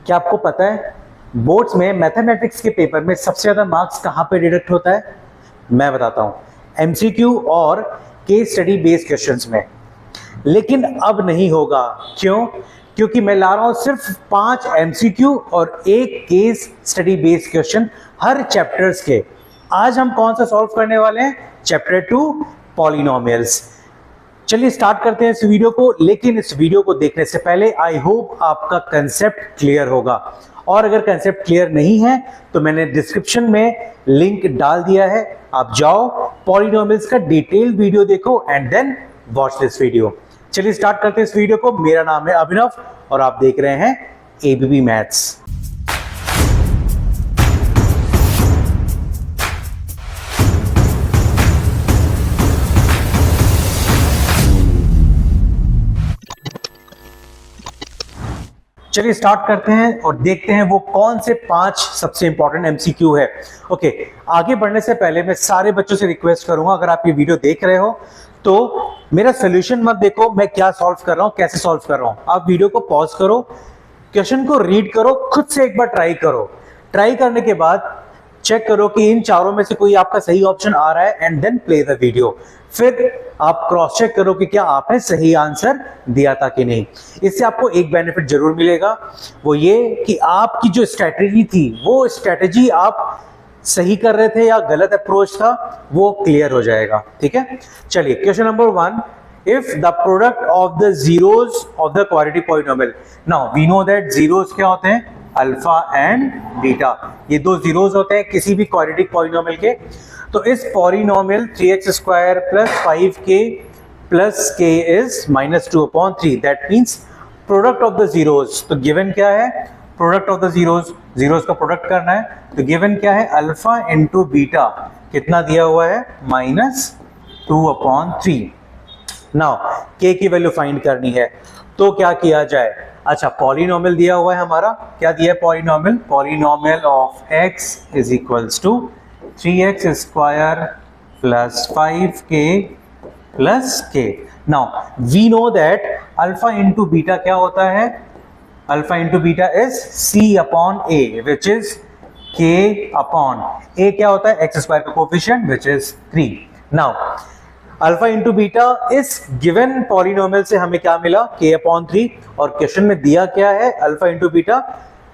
क्या आपको पता है बोर्ड्स में मैथमेटिक्स के पेपर में सबसे ज्यादा मार्क्स कहां पे डिडक्ट होता है? मैं बताता हूं, एमसीक्यू और केस स्टडी बेस्ड क्वेश्चंस में। लेकिन अब नहीं होगा। क्यों? क्योंकि मैं ला रहा हूं सिर्फ 5 एमसीक्यू और 1 केस स्टडी बेस्ड क्वेश्चन हर चैप्टर्स के। आज हम कौन सा सॉल्व करने वाले हैं? Chapter 2 polynomials. चलिए स्टार्ट करते हैं इस वीडियो को। लेकिन इस वीडियो को देखने से पहले आई होप आपका कंसेप्ट क्लियर होगा, और अगर कंसेप्ट क्लियर नहीं है तो मैंने डिस्क्रिप्शन में लिंक डाल दिया है, आप जाओ पॉलिनोमियल्स का डिटेल्ड वीडियो देखो and then watch this video. चलिए स्टार्ट करते हैं इस वीडियो को। मेरा नाम है अभिनव और आप देख रहे हैं एबीबी मैथ्स। चलिए स्टार्ट करते हैं और देखते हैं वो कौन से 5 सबसे इंपॉर्टेंट एमसीक्यू है। ओके, आगे बढ़ने से पहले मैं सारे बच्चों से रिक्वेस्ट करूंगा, अगर आप ये वीडियो देख रहे हो तो मेरा सोल्यूशन मत देखो, मैं क्या सॉल्व कर रहा हूं, कैसे सॉल्व कर रहा हूं। आप वीडियो को पॉज करो, क्वेश्चन को रीड करो, खुद से एक बार ट्राई करो। ट्राई करने के बाद चेक करो कि इन चारों में से कोई आपका सही ऑप्शन आ रहा है and then play the video. फिर आप क्रॉस चेक करो कि क्या आपने सही आंसर दिया था कि नहीं। इससे आपको एक बेनिफिट जरूर मिलेगा, वो ये कि आपकी जो स्ट्रैटेजी थी, वो स्ट्रैटेजी आप सही कर रहे थे या गलत अप्रोच था, वो क्लियर हो जाएगा। ठीक है, चलिए question number 1, if the product of the zeros of the quadratic polynomial, now we know that zeros क्या होते हैं? अल्फा एंड बीटा, ये दो जीरोस होते हैं किसी भी क्वाड्रेटिक पॉलिनोमियल के। तो इस polynomial 3x² plus 5k plus k is -2/3, that means product of the zeros. तो गिवन क्या है? Product of the zeros, zeros का प्रोडक्ट करना है। तो गिवन क्या है? अल्फा इंटू बीटा, कितना दिया हुआ है? -2/3। नाउ k की वैल्यू फाइंड करनी है, तो क्या किया जाए? अच्छा, पॉलिनोमियल दिया हुआ है हमारा, क्या दिया है polynomial? Polynomial of x is equals to 3x² plus 5k plus k। Now we know that alpha into beta क्या होता है? Alpha into beta is c/a which is k/a। क्या होता है? x² का coefficient which is 3। Now alpha into beta इस given polynomial से हमें क्या मिला? k/3। और क्वेश्चन में दिया क्या है? Alpha into beta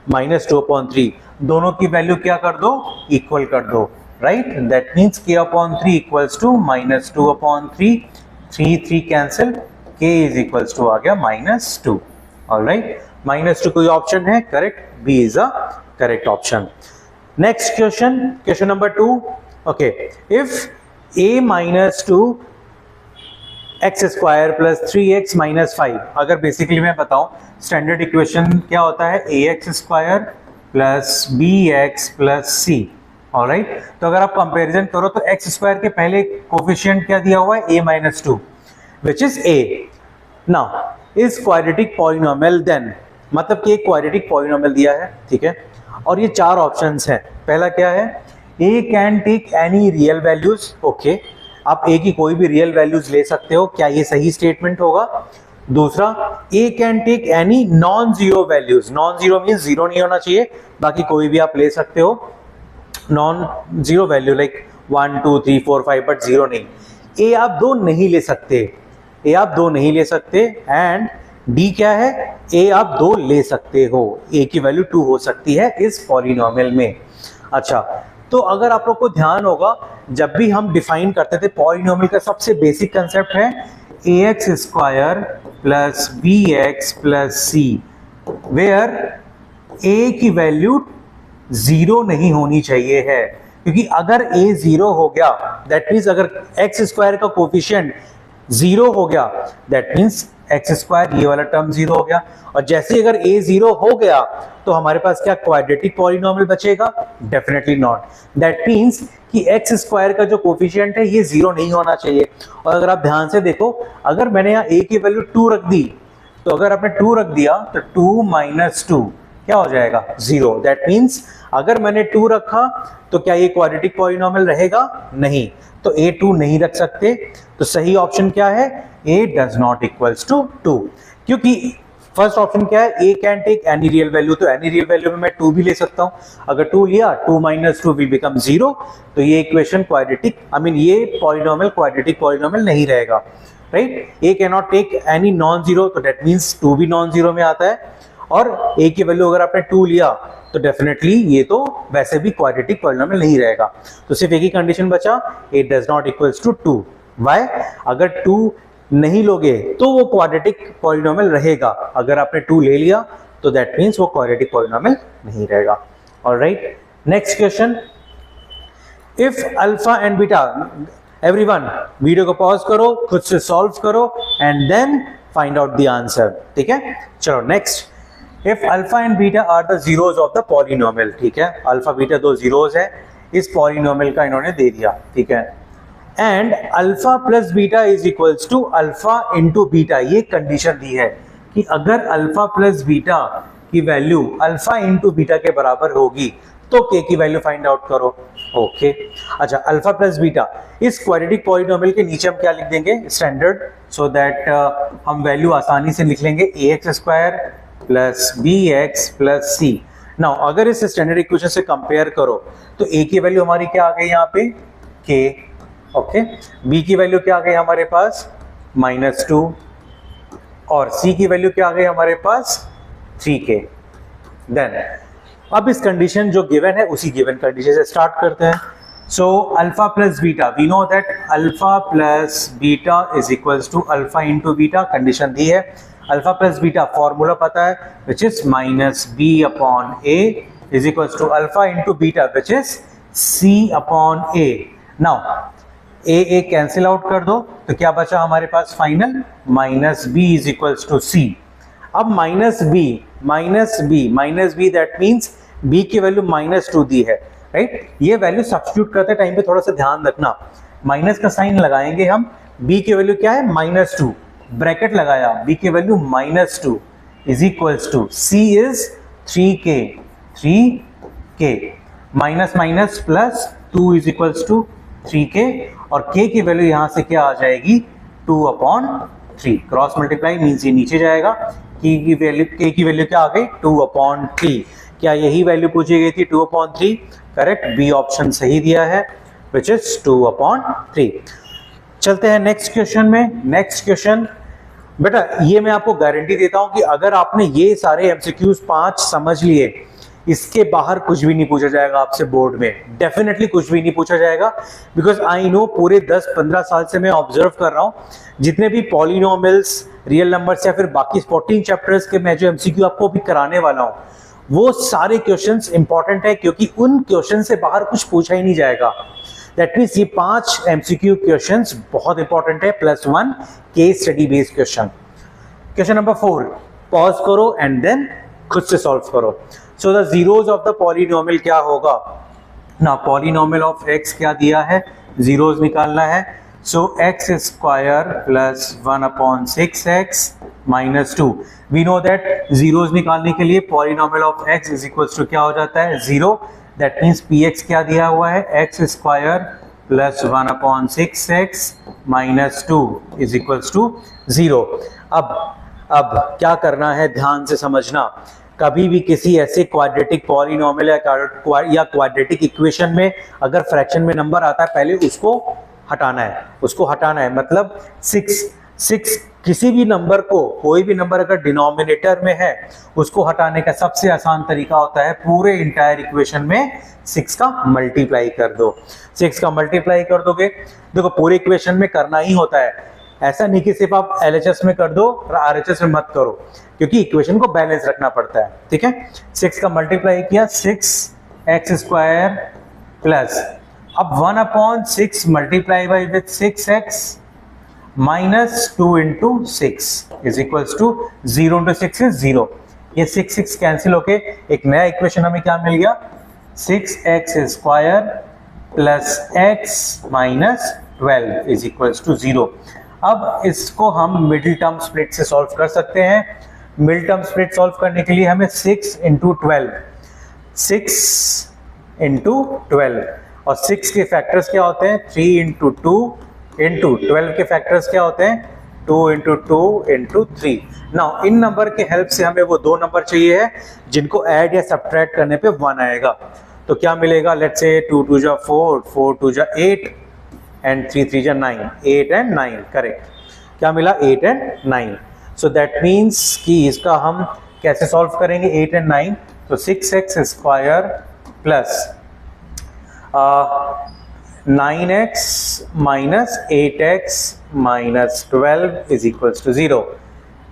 -2/3। दोनों की वैल्यू क्या कर दो? इक्वल कर दो, right? That means k/3 equals to -2/3, 3 cancel, k is equals to आ गया -2। ऑलराइट, -2 कोई ऑप्शन है? Correct, B is a correct option. Next question, question number 2। Okay, if a -2 x² plus 3x minus 5, अगर basically मैं बताऊं standard equation क्या होता है? ax² plus bx plus c। Alright, तो अगर आप कंपैरिजन करो तो x² के पहले कोफिशिएंट क्या दिया हुआ है? a -2 which is a। Now is quadratic polynomial then, मतलब कि एक क्वाड्रेटिक पॉलिनोमियल दिया है, ठीक है, और ये 4 ऑप्शंस हैं। पहला क्या है? a can take any real values. Okay, आप a की कोई भी रियल वैल्यूज ले सकते हो, क्या ये सही स्टेटमेंट होगा? दूसरा, a can take any non zero values. Non zero means zero नहीं होना चाहिए, बाकी कोई भी आप ले सकते हो non zero value like 1 2 3 4 5, but zero नहीं। a आप 2 नहीं ले सकते, a आप 2 नहीं ले सकते। एंड d क्या है? a आप 2 ले सकते हो, a की वैल्यू 2 हो सकती है इस पॉलिनोमियल में। अच्छा, तो अगर आप लोग को ध्यान होगा, जब भी हम डिफाइन करते थे पॉलिनोमियल का सबसे बेसिक कंसेप्ट है ax² plus bx plus c, where a की वैल्यू 0 नहीं होनी चाहिए है। क्योंकि अगर a 0 हो गया, दैट मीन्स अगर x² का कोफिशिएंट 0 हो गया, दैट मीन्स x², ये वाला टर्म 0 हो गया। और जैसे अगर a 0 हो गया तो हमारे पास क्या क्वाड्रेटिक पॉलिनोमियल बचेगा? Definitely not. दैट मीन्स कि x² का जो कोफिशिएंट है ये 0 नहीं होना चाहिए। और अगर आप ध्यान से देखो, अगर मैंने यहाँ a की वैल्यू 2 रख दी, तो अगर आपने 2 रख दिया तो 2 - 2 क्या हो जाएगा? 0। दैट मीन्स अगर मैंने 2 रखा तो क्या ये क्वाड्रेटिक पॉलिनोमियल रहेगा? नहीं, तो a 2 नहीं रख सकते। तो सही ऑप्शन क्या है? a does not equals to 2, क्योंकि फर्स्ट ऑप्शन क्या है, A can take any real value, तो एनी रियल वैल्यू में मैं 2 भी ले सकता हूं, अगर 2 लिया 2 माइनस 2 विल बिकम 0, तो ये इक्वेशन क्वाड्रेटिक ये पॉलिनोमियल क्वाड्रेटिक पॉलिनोमियल नहीं रहेगा, right. A can not take any non zero, तो दैट मींस 2 भी नॉन जीरो में आता है, और ए की वैल्यू अगर आपने 2 लिया तो डेफिनेटली ये तो वैसे भी क्वाड्रेटिक पॉलिनोमियल नहीं रहेगा, तो सिर्फ एक ही कंडीशन बचा, A does not equals to 2। Why? अगर 2 नहीं लोगे तो वो क्वाड्रेटिक पॉलिनोमियल रहेगा, अगर आपने 2 ले लिया तो दैट मींस वो क्वाड्रेटिक पॉलिनोमियल नहीं रहेगा। Alright, next question, if alpha and beta, everyone video को पॉज करो, खुद से सॉल्व करो and then find out the answer, ठीक है। चलो next, if alpha and beta are the zeros of the polynomial, ठीक है, अल्फा बीटा दो जीरोज है इस पॉलिनोमियल का, इन्होंने दे दिया, ठीक है, and alpha plus beta is equals to alpha into beta, ये कंडीशन दी है कि अगर अल्फा प्लस बीटा की वैल्यू अल्फा इंटू बीटा के बराबर होगी तो के की वैल्यू फाइंड आउट करो। ओके, अच्छा, अल्फा प्लस बीटा, इस क्वाड्रेटिक पॉलिनोमियल के नीचे हम क्या लिख देंगे, स्टैंडर्ड, सो दैट हम वैल्यू आसानी से लिख लेंगे, a x square plus b x plus c. Now अगर इस स्टैंडर्ड इक्वेशन से कंपेयर करो तो ए की वैल्यू हमारी क्या आ गई यहाँ पे, के, ओके, बी की वैल्यू क्या आ गई हमारे पास, -2, और सी की वैल्यू क्या आ गई हमारे पास, 3k। देन अब इस कंडीशन जो गिवन है उसी गिवन कंडीशन से स्टार्ट करते हैं। So alpha plus beta, we know that alpha plus beta is equals to alpha into beta, condition दी है। अल्फा प्लस बीटा फॉर्मूला पता है, which is -b upon a is equals to alpha into beta which is c upon a। Now a cancel out कर दो तो क्या बचा हमारे पास final, -b is equals to c। अब -b दैट मींस b की वैल्यू -2 दी है, राइट। ये वैल्यू सब्स्टिट्यूट करते टाइम पे थोड़ा सा ध्यान रखना, माइनस का साइन लगाएंगे हम, b की वैल्यू क्या है, -2, ब्रैकेट लगाया, b की value -2 is equals to c is 3k, minus minus plus 2 is equals to 3k, और k की वैल्यू यहां से क्या आ जाएगी, 2/3, क्रॉस मल्टीप्लाई मींस ये नीचे जाएगा, k की वैल्यू क्या आ गई, 2/3। क्या यही वैल्यू पूछी गई थी, 2/3? करेक्ट, बी ऑप्शन सही दिया है, विच इज 2/3। चलते हैं नेक्स्ट क्वेश्चन में। नेक्स्ट क्वेश्चन बेटा, ये मैं आपको गारंटी देता हूं कि अगर आपने ये सारे एमसीक्यूज 5 समझ लिए, इसके बाहर कुछ भी नहीं पूछा जाएगा आपसे बोर्ड में, डेफिनेटली कुछ भी नहीं पूछा जाएगा, बिकॉज आई नो पूरे 10-15 साल से मैं ऑब्जर्व कर रहा हूं, जितने भी पॉलिनोमियल्स, रियल नंबर्स या फिर बाकी 14 चैप्टर्स के मैं जो एमसीक्यू आपको भी कराने वाला हूं, वो सारे क्वेश्चंस इंपॉर्टेंट है, क्योंकि उन क्वेश्चन से बाहर कुछ पूछा ही नहीं जाएगा। दैट मीन्स ये 5 एमसीक्यू क्वेश्चंस बहुत इंपॉर्टेंट है, +1 case study based question. Question number 4, pause करो एंड देन खुद से सॉल्व करो। So the zeros of the polynomial क्या होगा ना, पॉलिनोमियल ऑफ x क्या दिया है, जीरोज निकालना है। So x square plus 1/6x -2, we know that zeros निकालने के लिए polynomial of x is equals to क्या हो जाता है, 0। दैट मीन्स px क्या दिया हुआ है, x square plus 1/6x -2 is equals to 0। अब क्या करना है, ध्यान से समझना, कभी भी किसी ऐसे क्वाड्रेटिक पॉलिनोमियल या क्वाड्रेटिक इक्वेशन में अगर फ्रैक्शन में नंबर आता है, पहले उसको हटाना है, मतलब 6 किसी भी नंबर को, कोई भी नंबर अगर डिनोमिनेटर में है, उसको हटाने का सबसे आसान तरीका होता है, पूरे इंटायर इक्वेशन में 6 का मल्टीप्लाई कर दो। 6 का मल्टीप्लाई कर दोगे, देखो पूरे इक्वेशन में करना ही होता है, ऐसा नहीं कि सिर्फ आप LHS में कर दो और RHS में मत करो, क्योंकि इक्वेशन को बैलेंस रखना पड़ता है, ठीक है। 6 का मल्टीप्लाई किया, 6x स्क्वायर प्लस, अब 1/6 multiply by with 6x -2 into 6 is equals to 0 into 6 is 0। ये 6 कैंसिल होके एक नया इक्वेशन हमें क्या मिल गया, 6x square plus x -12 is equals to 0। अब इसको हम मिडिल टर्म स्प्लिट से सॉल्व कर सकते हैं। मिडिल टर्म स्प्लिट सॉल्व करने के लिए हमें 6 इंटू 12 और 6 के फैक्टर्स क्या होते हैं, 3 इंटू 2 इंटू 12 के फैक्टर्स क्या होते हैं, 2 into 2 into 3। Now in number के हेल्प से हमें वो दो नंबर चाहिए है जिनको ऐड या सब्ट्रैक्ट करने पे 1 आएगा। तो क्या मिलेगा, लेट्स से 2 2 जा 4, 4 2 जा 8 एंड 3 3 जा 9, 8 एंड 9, करेक्ट। क्या मिला, 8 एंड 9। सो दैट मीन्स कि इसका हम कैसे सॉल्व करेंगे 8 एंड 9, तो 6x square plus 9x minus 8x minus 12 is equals to 0।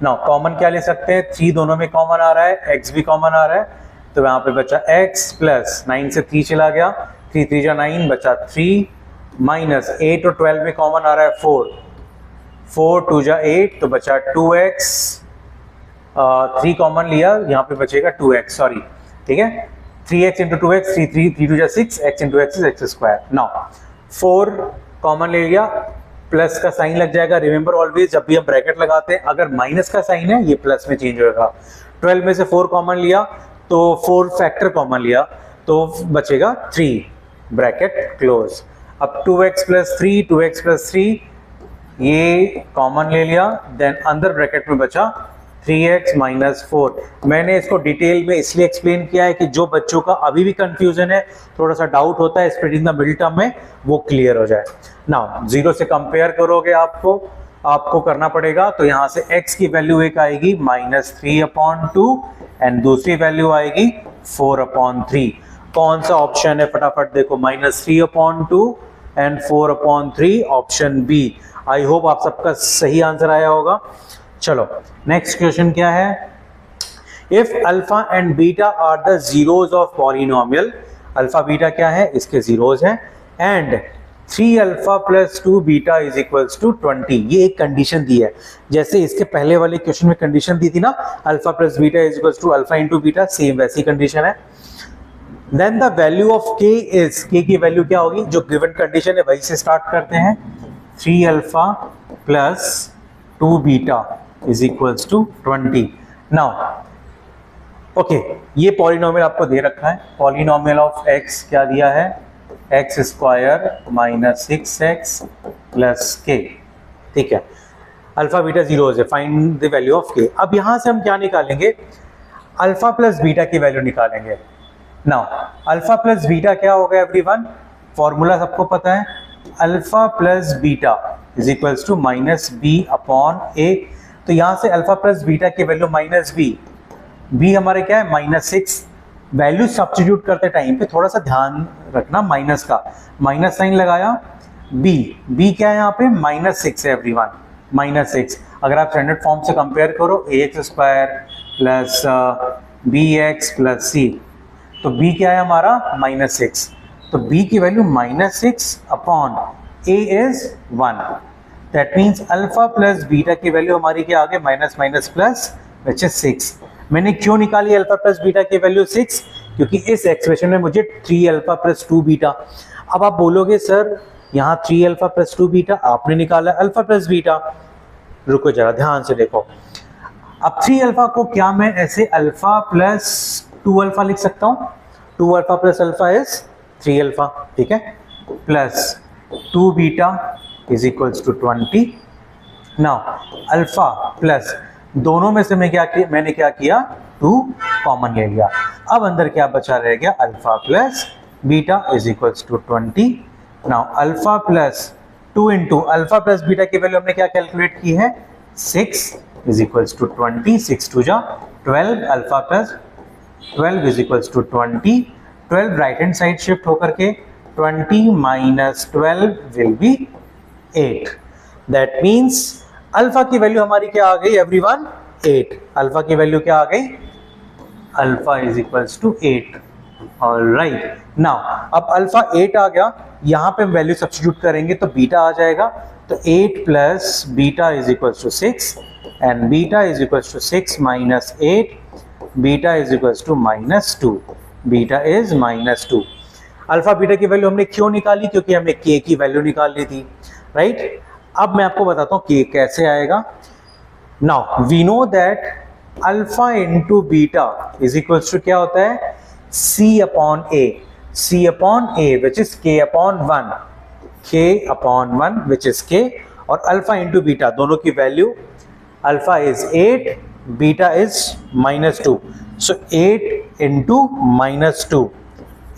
Now common क्या ले सकते हैं, 3 दोनों में कॉमन आ रहा है, x भी कॉमन आ रहा है, तो यहाँ पे बचा x प्लस 9 से 3 चला गया, 3 3 जा 9 बचा 3 माइनस 8 और 12 में कॉमन आ रहा है 4, 4 2 जा 8 तो बचा 2x, 3 कॉमन लिया, यहाँ पे बचेगा 2x, सॉरी, ठीक है, 3x इंटू 2x, 3 2 जा 6, x into x is x square. Now 4 common ले लिया, प्लस का साइन लग जाएगा, रिमेंबर ऑलवेज जब भी हम ब्रैकेट लगाते हैं अगर माइनस का साइन है ये प्लस में चेंज होगा। 12 में से 4 कॉमन लिया तो 4 फैक्टर कॉमन लिया तो बचेगा 3, ब्रैकेट क्लोज। अब 2x प्लस 3, 2x प्लस 3 ये कॉमन ले लिया, देन अंदर ब्रैकेट में बचा 3x माइनस 4। मैंने इसको डिटेल में इसलिए एक्सप्लेन किया है कि जो बच्चों का अभी भी कंफ्यूजन है, थोड़ा सा डाउट होता है स्प्लिटिंग द मिडिल टर्म में, वो क्लियर हो जाए। नाउ 0 से कंपेयर करोगे आपको करना पड़ेगा, तो यहाँ से x की वैल्यू एक आएगी -3/2 एंड दूसरी वैल्यू आएगी 4/3। कौन सा ऑप्शन है फटाफट देखो, -3/2 and 4/3, option B. I hope आप सबका सही आंसर आया होगा। चलो नेक्स्ट क्वेश्चन क्या है, if alpha and beta are the zeros of polynomial, alpha beta क्या है, इसके जीरोज हैं, and 3 alpha plus 2 beta is equals to 20, ये एक कंडीशन दी है, जैसे इसके पहले वाले क्वेश्चन में कंडीशन दी थी ना, alpha plus beta is equals to alpha into beta, same वैसी कंडीशन है। Then the value of k is, k की वैल्यू क्या होगी, जो गिवन कंडीशन है वही से स्टार्ट करते हैं, 3 alpha plus 2 beta is equals to 20। Now okay, ये पॉलिनोमियल आपको दे रखा है, पॉलिनोमियल ऑफ x क्या दिया है, x square minus 6x plus k, ठीक है, अल्फा बीटा जीरोज है, find the value of k। अब यहां से हम क्या निकालेंगे, अल्फा प्लस बीटा की वैल्यू निकालेंगे। नाउ अल्फा प्लस बीटा क्या होगा एवरीवन, फॉर्मूला सबको पता है, alpha plus beta is equals to minus b upon a. तो यहां से अल्फा प्लस बीटा की वैल्यू माइनस बी हमारे क्या है -6। वैल्यू सब्स्टिट्यूट करते टाइम पे थोड़ा सा ध्यान रखना, माइनस का माइनस साइन लगाया, बी क्या है यहाँ पे -6 है एवरीवन, -6। अगर आप स्टैंडर्ड फॉर्म से कंपेयर करो ax square plus bx plus c, तो b क्या है हमारा -6, तो b की value -6 upon a is 1। That means alpha plus beta की वैल्यू हमारी क्या आ गई, minus minus plus which is 6। मैंने क्यों निकाली अल्फा प्लस बीटा की वैल्यू 6, क्योंकि इस एक्सप्रेशन में मुझे 3 अल्फा प्लस 2 बीटा। अब आप बोलोगे सर यहाँ 3 अल्फा प्लस 2 बीटा आपने निकाला अल्फा प्लस बीटा, रुको जरा ध्यान से देखो। अब 3 अल्फा को क्या मैं ऐसे अल्फा प्लस 2 अल्फा लिख सकता हूँ, 2 alpha plus alpha is 3 alpha, ठीक है, plus 2 beta is equals to 20। Now alpha plus दोनों में से मैंने क्या किया 2 कॉमन ले लिया, अब अंदर क्या बचा रह गया, alpha plus beta is equals to 20। Now alpha plus 2 into alpha plus beta की वैल्यू हमने क्या कैलकुलेट की है, 6 इज इक्वल्स टू 20, 6 2 जा 12, alpha plus 12 is equals to 20, 12 right hand side shift होकर के 20 minus 12 will be 8। That means alpha की value हमारी क्या आ गई एवरीवन, 8। अल्फा की वैल्यू क्या आ गई, alpha is equals to 8। Alright, now अब अल्फा 8 आ गया, यहाँ पे वैल्यू सब्स्टिट्यूट करेंगे तो बीटा आ जाएगा, तो 8 plus beta is equals to 6 and beta is equals to 6 minus 8, beta is equals to -2, beta is -2। Alpha beta की वैल्यू हमने क्यों निकाली, क्योंकि हमने k की वैल्यू निकाल ली थी, राइट। अब मैं आपको बताता हूँ k कैसे आएगा। Now we know that alpha into beta is equals to क्या होता है, c upon a which is k upon 1, k upon 1 which is k, और अल्फा इंटू बीटा दोनों की value, alpha is 8, beta is -2, so 8 into -2,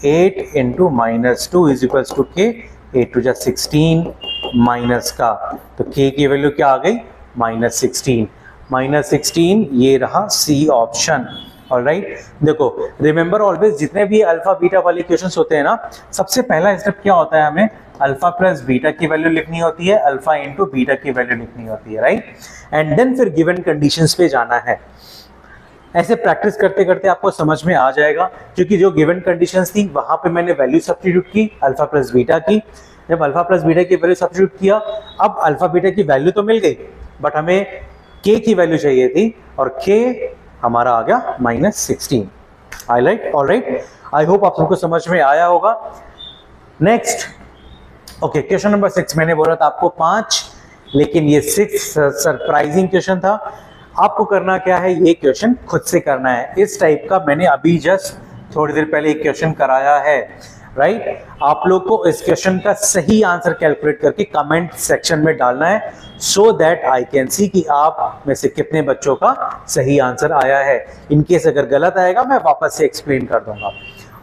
8 into -2 is equals to k, 8 to जा 16 minus का, तो k की वैल्यू क्या आ गई -16, -16 ये रहा सी ऑप्शन। ऑलराइट, देखो रिमेंबर ऑलवेज जितने भी अल्फा बीटा वाले क्वेश्चंस होते हैं ना, सबसे पहला स्टेप क्या होता है, हमें अल्फा प्लस बीटा की वैल्यू लिखनी होती है, अल्फा इंटू बीटा की वैल्यू लिखनी होती है, राइट, एंड देन फिर गिवन कंडीशंस पे जाना है। ऐसे प्रैक्टिस करते करते आपको समझ में आ जाएगा, क्योंकि जो गिवन कंडीशंस थी वहां पे मैंने वैल्यू सब्स्टिट्यूट की अल्फा प्लस बीटा की, जब अल्फा प्लस बीटा की वैल्यू सब्स्टिट्यूट किया, अब अल्फा बीटा की वैल्यू तो मिल गई, बट हमें के की वैल्यू चाहिए थी, और के हमारा आ गया -16। ऑलराइट, आई होप आप सबको समझ में आया होगा। नेक्स्ट, ओके, क्वेश्चन नंबर 6, मैंने बोला था आपको 5, लेकिन ये 6 सरप्राइजिंग क्वेश्चन था। आपको करना क्या है, ये क्वेश्चन खुद से करना है। इस टाइप का मैंने अभी जस्ट थोड़ी देर पहले एक क्वेश्चन कराया है, राइट। आप लोग को इस क्वेश्चन का सही आंसर कैलकुलेट करके कमेंट सेक्शन में डालना है, so that I can see कि आप में से कितने बच्चों का सही आंसर आया है। इनकेस अगर गलत आएगा मैं वापस से एक्सप्लेन कर दूंगा।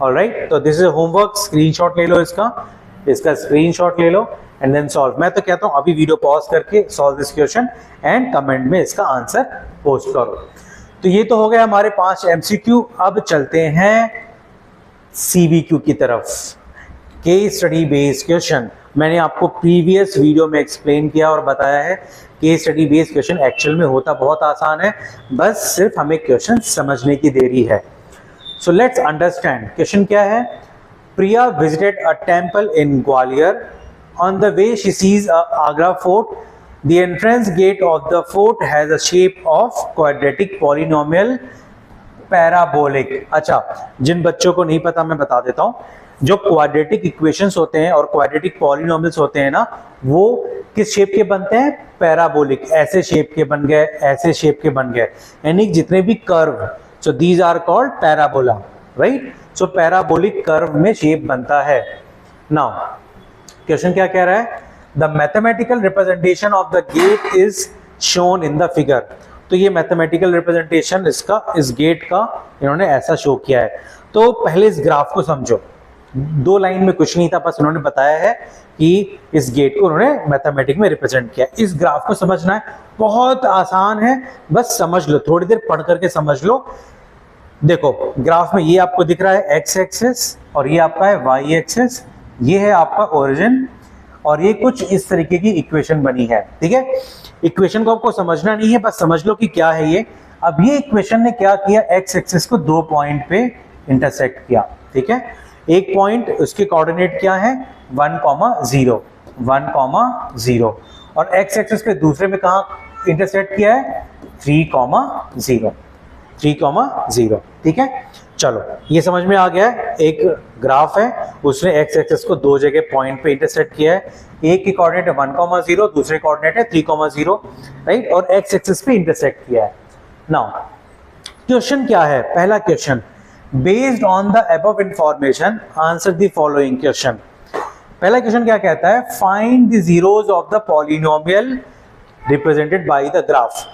ऑलराइट, तो दिस इज होमवर्क, स्क्रीनशॉट ले लो इसका स्क्रीनशॉट ले लो एंड देन सॉल्व। मैं तो कहता हूं अभी वीडियो पॉज करके solve this question and comment में इसका आंसर पोस्ट करो। तो ये तो हो गया हमारे 5 MCQ। अब चलते हैं CBQ की तरफ, केस स्टडी बेस्ड क्वेश्चन। मैंने आपको प्रीवियस वीडियो में एक्सप्लेन किया और बताया है, case study based question actual में होता बहुत आसान है, बस सिर्फ हमें क्वेश्चन समझने की देरी है। सो लेट्स अंडरस्टैंड क्वेश्चन क्या है। Priya visited a temple in Gwalior. On the way she sees Agra fort. The entrance gate of the fort has a shape of quadratic polynomial parabolic. अच्छा, जिन बच्चों को नहीं पता मैं बता देता हूं, जो क्वाड्रेटिक इक्वेशंस होते हैं और क्वाड्रेटिक पॉलिनोमियल्स होते हैं ना, वो किस शेप के बनते हैं, पैराबोलिक। ऐसे शेप के बन गए, ऐसे शेप के बन गए, यानी जितने भी curve, so these are called parabola, right. So parabolic curve में शेप बनता है। नाउ क्वेश्चन क्या कह रहा है, the mathematical representation of the gate is shown in the figure. तो ये मैथमेटिकल रिप्रेजेंटेशन इसका, इस गेट का इन्होंने ऐसा शो किया है। तो पहले इस ग्राफ को समझो, 2 लाइन में कुछ नहीं था, बस उन्होंने बताया है कि इस गेट को उन्होंने मैथमेटिक में रिप्रेजेंट किया। इस ग्राफ को समझना है, बहुत आसान है, बस समझ लो, थोड़ी देर पढ़ करके समझ लो। देखो ग्राफ में ये आपको दिख रहा है x एक्सिस और ये आपका है y एक्सिस, ये है आपका ओरिजिन और ये कुछ इस तरीके की इक्वेशन बनी है, ठीक है। इक्वेशन को आपको समझना नहीं है, बस समझ लो कि क्या है ये। अब ये इक्वेशन ने क्या किया, x एक्सिस को 2 पॉइंट पे इंटरसेक्ट किया, ठीक है। एक पॉइंट, उसके कोऑर्डिनेट क्या है 1,0, 1,0, और x एक्सिस पे दूसरे में कहा इंटरसेक्ट किया है 3,0, 3,0, ठीक है। चलो ये समझ में आ गया है, एक ग्राफ है, उसने x एक्सिस को 2 जगह पॉइंट पे इंटरसेक्ट किया है। एक की कोऑर्डिनेट है 1,0, दूसरे कोऑर्डिनेट है 3,0, राइट, और x एक्सिस पे इंटरसेक्ट किया है। नाउ क्वेश्चन क्या है, पहला question, based on the above information answer the following question. पहला क्वेश्चन क्या कहता है, find the zeros of the polynomial represented by the graph.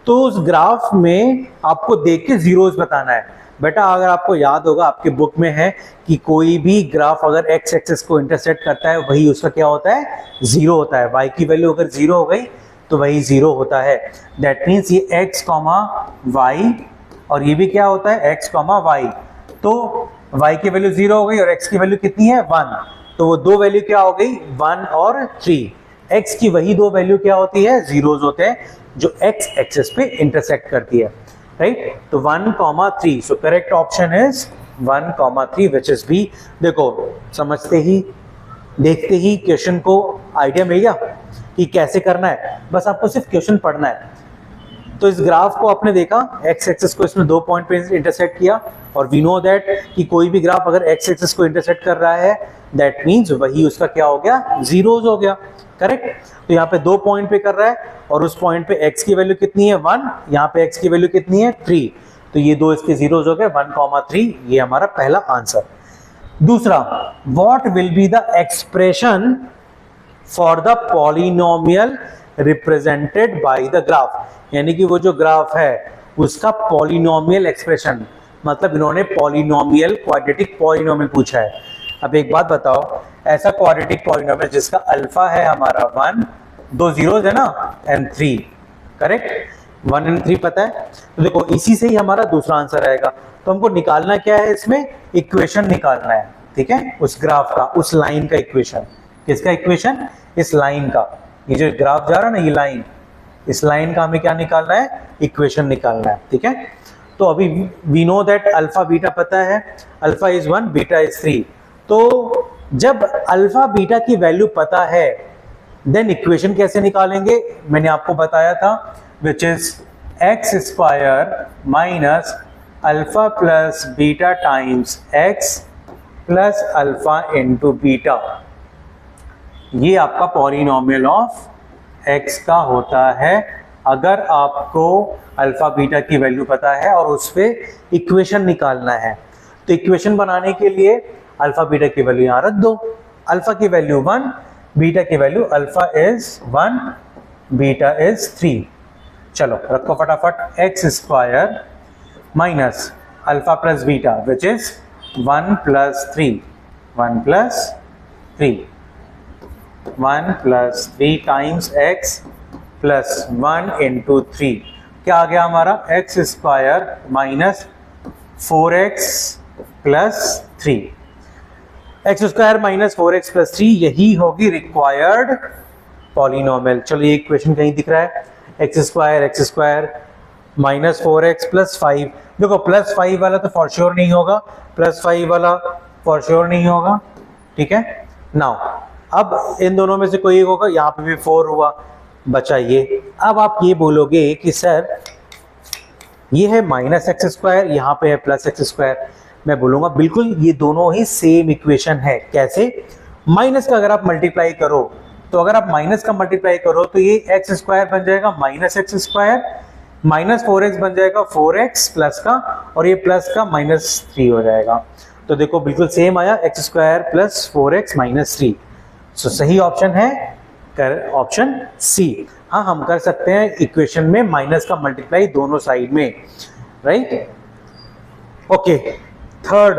तो उस ग्राफ में आपको देख के जीरोस बताना है। बेटा अगर आपको याद होगा, आपके बुक में है कि कोई भी ग्राफ अगर x एक्सिस को इंटरसेक्ट करता है वही उसका क्या होता है, 0 होता है। y की वैल्यू अगर 0 हो गई तो वही 0 होता है। दैट मीन्स ये x, y और ये भी क्या होता है x, y। तो y की वैल्यू 0 हो गई और x की वैल्यू कितनी है 1, तो वो 2 वैल्यू क्या हो गई 1 और 3। x की वही 2 वैल्यू क्या होती है, जीरोस होते हैं जो x एक्सिस पे इंटरसेक्ट करती है, राइट। तो 1,3, so correct option is 1,3 which is B. देखो समझते ही, देखते ही क्वेश्चन को आइडिया मिल गया कि कैसे करना है, बस आपको सिर्फ क्वेश्चन पढ़ना है। तो इस ग्राफ को आपने देखा, x एक्सिस को इसमें 2 पॉइंट पे इंटरसेक्ट किया, और वी नो दैट कि कोई भी ग्राफ अगर x एक्सिस को इंटरसेक्ट कर रहा है दैट मींस वही उसका क्या हो गया, जीरोस हो गया, करेक्ट। तो यहाँ पे 2 पॉइंट पे कर रहा है और उस पॉइंट पे x की वैल्यू कितनी है 1, यहाँ पे x की वैल्यू कितनी है 3, तो ये 2 इसके जीरोस हो गए 1,3, ये हमारा पहला आंसर। दूसरा, what will be the expression for the polynomial represented by the graph, यानी कि वो जो ग्राफ है उसका पॉलिनोमियल एक्सप्रेशन, मतलब इन्होंने पॉलिनोमियल क्वाड्रेटिक पॉलिनोमियल पूछा है। अब एक बात बताओ, ऐसा क्वाड्रेटिक पॉलिनोमियल जिसका अल्फा है हमारा 1, 2 जीरोस है ना, एंड 3, करेक्ट, 1 एंड 3 पता है, तो देखो इसी से ही हमारा दूसरा आंसर आएगा। तो हमको निकालना क्या है, इसमें इक्वेशन निकालना है, ठीक है, उस ग्राफ का, उस लाइन का इक्वेशन। किसका इक्वेशन? इस लाइन का, ये जो ग्राफ जा रहा है ना, ये लाइन, इस लाइन का हमें क्या निकालना है, इक्वेशन निकालना है, ठीक है। तो अभी we know that alpha beta पता है, अल्फा इज 1, बीटा इज 3। तो जब अल्फा बीटा की वैल्यू पता है, देन इक्वेशन कैसे निकालेंगे, मैंने आपको बताया था, which is x square minus alpha plus beta times x plus alpha into beta. ये आपका पॉलिनोमियल ऑफ एक्स का होता है, अगर आपको अल्फा बीटा की वैल्यू पता है और उस पे इक्वेशन निकालना है। तो इक्वेशन बनाने के लिए अल्फा बीटा की वैल्यू यहां रख दो, अल्फा की वैल्यू 1, बीटा की value, alpha is 1, beta is 3। चलो रखो फटाफट, x square minus alpha plus beta which is 1 plus 3, 1 plus 3, 1 plus 3 times x plus 1 into 3, क्या आ गया हमारा, x square minus 4x plus 3, x square minus 4x plus 3, यही होगी required polynomial. चलो ये इक्वेशन कहीं दिख रहा है, x square minus 4x plus 5, देखो प्लस 5 वाला तो फॉर श्योर नहीं होगा, प्लस 5 वाला फॉर श्योर नहीं होगा, ठीक है। नाउ अब इन दोनों में से कोई एक होगा, यहाँ पे भी 4 हुआ, बचा ये। अब आप ये बोलोगे कि सर ये है माइनस एक्स स्क्वायर, यहाँ पे है प्लस एक्स स्क्वायर, मैं बोलूंगा बिल्कुल ये दोनों ही सेम इक्वेशन है। कैसे? माइनस का अगर आप मल्टीप्लाई करो, तो अगर आप माइनस का मल्टीप्लाई करो तो ये एक्स स्क्वायर बन जाएगा minus x square, minus 4x बन जाएगा 4x प्लस का, और ये प्लस का माइनस 3 हो जाएगा। तो देखो बिल्कुल सेम आया, x square plus 4x minus 3। सो सही ऑप्शन है ऑप्शन सी। हाँ, हम कर सकते हैं इक्वेशन में माइनस का मल्टीप्लाई दोनों साइड में, right. Okay, third,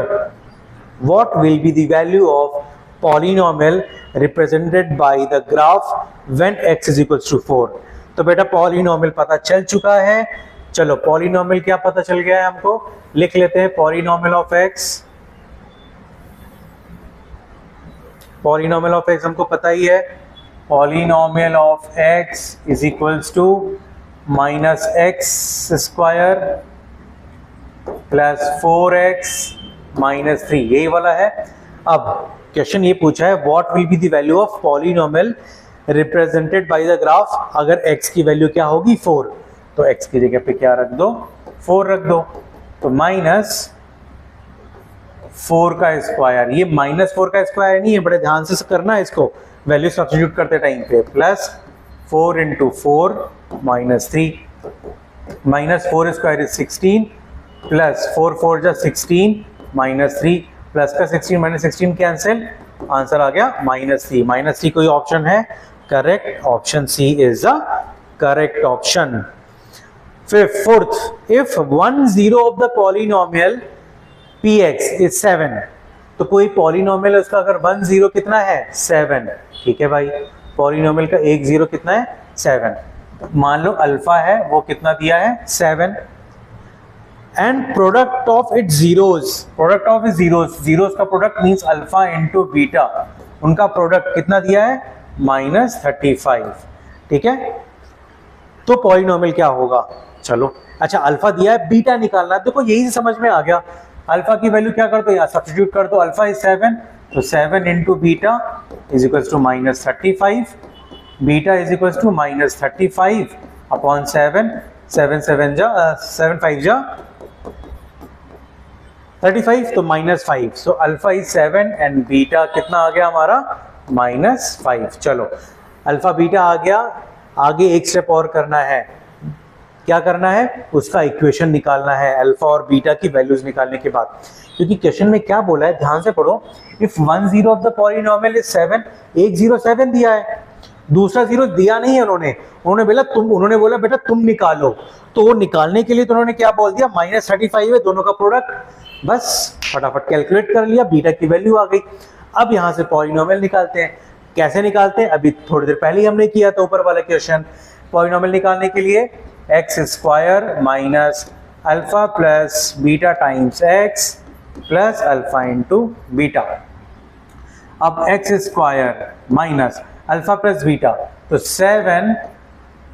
what will be the value of polynomial represented by the graph when x is equals to 4। तो बेटा पॉलिनोमियल पता चल चुका है। चलो पॉलिनोमियल क्या पता चल गया है हमको, लिख लेते हैं polynomial of x। Polynomial of x हमको पता ही है, polynomial of x is equals to minus x square plus 4x minus 3, यही वाला है। अब क्वेश्चन ये पूछा है, what will be the value of polynomial represented by the graph, अगर x की वैल्यू क्या होगी 4, तो x की जगह पे क्या रख दो, 4 रख दो। तो माइनस 4 का स्क्वायर, ये माइनस 4 का स्क्वायर नहीं है, बड़े ध्यान से करना है इसको, वैल्यू सब्स्टिट्यूट करते टाइम पे, plus 4 into 4 minus 3, minus 4 square is 16 plus 4 4 जा 16 माइनस 3, प्लस का 16 माइनस 16 कैंसिल, आंसर आ गया माइनस 3। माइनस 3 कोई ऑप्शन है? Correct, option c is the correct option. फिर fourth, if 1 0 of the polynomial px is 7, तो कोई पॉलिनोमियल है उसका अगर 1 0 कितना है 7, ठीक है भाई, पॉलिनोमियल का 1 0 कितना है 7। मान लो अल्फा है वो कितना दिया है 7, and product of it zeros, product of it zeros, zeros का product means alpha into beta, उनका प्रोडक्ट कितना दिया है माइनस 35, ठीक है। तो पॉलिनोमियल क्या होगा, चलो अच्छा अल्फा दिया है, बीटा निकालना है, देखो यही से समझ में आ गया। अल्फा की वैल्यू क्या कर दो, यहाँ सब्स्टिट्यूट कर दो, अल्फा इज 7, तो 7 into beta is equals to minus 35, beta is equals to minus 35 upon 7, 7 5 जा 35, तो minus 5। So alpha is 7 and beta कितना आ गया हमारा माइनस 5। चलो अल्फा बीटा आ गया, आगे एक स्टेप और करना है, क्या करना है, उसका इक्वेशन निकालना है अल्फा और बीटा की वैल्यूज निकालने के बाद। क्योंकि क्वेश्चन में क्या बोला है, ध्यान से पढ़ो, if 1 0 of the polynomial is 7, 1 0 7 दिया है, दूसरा जीरो दिया नहीं है उन्होंने बोला बेटा तुम निकालो, तो वो निकालने के लिए तो उन्होंने क्या बोल दिया, -35 है दोनों का प्रोडक्ट, बस फटाफट कैलकुलेट कर लिया, बीटा की वैल्यू आ गई। अब यहां से पॉलिनोमियल निकालते हैं। कैसे निकालते हैं, अभी थोड़ी देर पहले ही हमने किया था ऊपर वाला क्वेश्चन। पॉलिनोमियल निकालने के लिए x square minus alpha plus beta times x plus alpha into beta. अब x square minus alpha plus beta, तो 7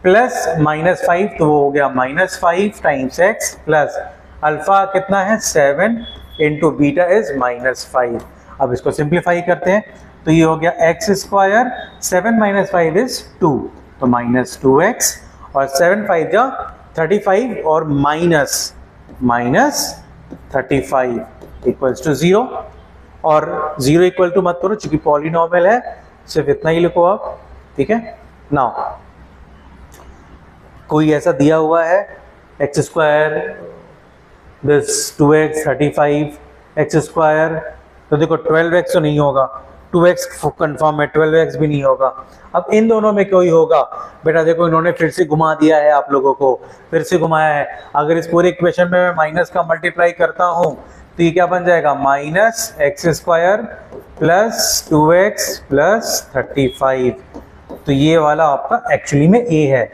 प्लस -5, तो वो हो गया -5 टाइम्स एक्स प्लस अल्फा कितना है 7 इंटू बीटा इज -5। अब इसको सिंप्लीफाई करते हैं, तो ये हो गया एक्स स्क्वायर 7 - 5 इज 2, तो -2x और 7 5 जा 35 और माइनस 35 इक्वल्स टू 0, और 0 इक्वल टू मत करो चूंकि पॉलिनोमियल है, सिर्फ इतना ही लिखो आप, ठीक है। नाउ कोई ऐसा दिया हुआ है x square this 2x 35 x square, तो देखो 12x तो नहीं होगा, 2x कंफर्म है, 12x भी नहीं होगा। अब इन दोनों में कोई होगा, बेटा देखो इन्होंने फिर से घुमा दिया है, आप लोगों को फिर से घुमाया है। अगर इस पूरे इक्वेशन में मैं माइनस का मल्टीप्लाई करता हूं तो ये क्या बन जाएगा, -x square plus 2x plus 35, तो ये वाला आपका एक्चुअली में a है,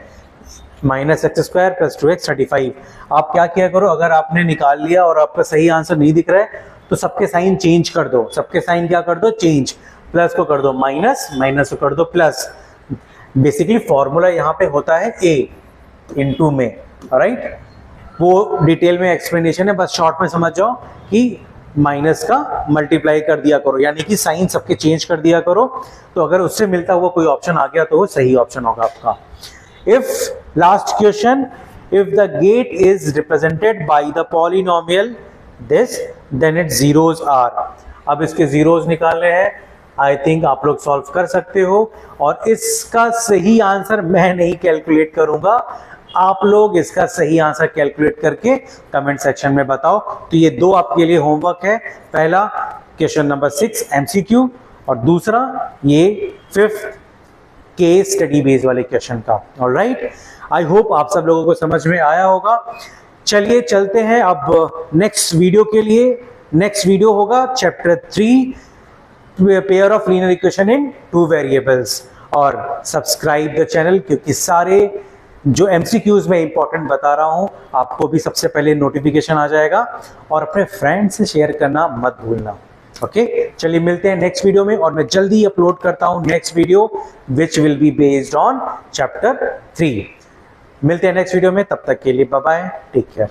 -x स्क्वायर प्लस 2x 35। आप क्या किया करो, अगर आपने निकाल लिया और आपका सही आंसर नहीं दिख रहा है तो सबके साइन चेंज कर दो, सबके साइन क्या कर दो, चेंज, प्लस को कर दो माइनस, माइनस को कर दो प्लस। बेसिकली फॉर्मूला यहाँ पे होता है a इनटू में, राइट, वो डिटेल में एक्सप्लेनेशन है, बस शॉर्ट में समझ जाओ कि माइनस का मल्टीप्लाई कर दिया करो, यानी कि साइन सबके चेंज कर दिया करो, तो अगर उससे मिलता हुआ कोई ऑप्शन आ गया तो वो सही ऑप्शन होगा आपका। If last question, if the gate is represented by the polynomial this then it zeros are. अब इसके जीरोस निकालने हैं, आई थिंक आप लोग सॉल्व कर सकते हो, और इसका सही आंसर मैं नहीं कैलकुलेट करूंगा, आप लोग इसका सही आंसर कैलकुलेट करके कमेंट सेक्शन में बताओ। तो ये दो आपके लिए होमवर्क है, पहला क्वेश्चन नंबर 6 एमसीक्यू, और दूसरा ये 5th केस स्टडी बेस वाले क्वेश्चन का। ऑलराइट, आई होप आप सब लोगों को समझ में आया होगा। चलिए चलते हैं अब नेक्स्ट वीडियो के लिए। नेक्स्ट वीडियो होगा chapter 3 pair of linear equation in 2 variables, और सब्सक्राइब द चैनल, क्योंकि सारे जो एमसीक्यूज में इंपॉर्टेंट बता रहा हूं आपको भी सबसे पहले नोटिफिकेशन आ जाएगा, और अपने फ्रेंड से शेयर करना मत भूलना। ओके, चलिए मिलते हैं नेक्स्ट वीडियो में, और मैं जल्दी अपलोड करता हूं next video which will be based on chapter 3। मिलते हैं नेक्स्ट वीडियो में, तब तक के लिए बाय बाय, टेक केयर।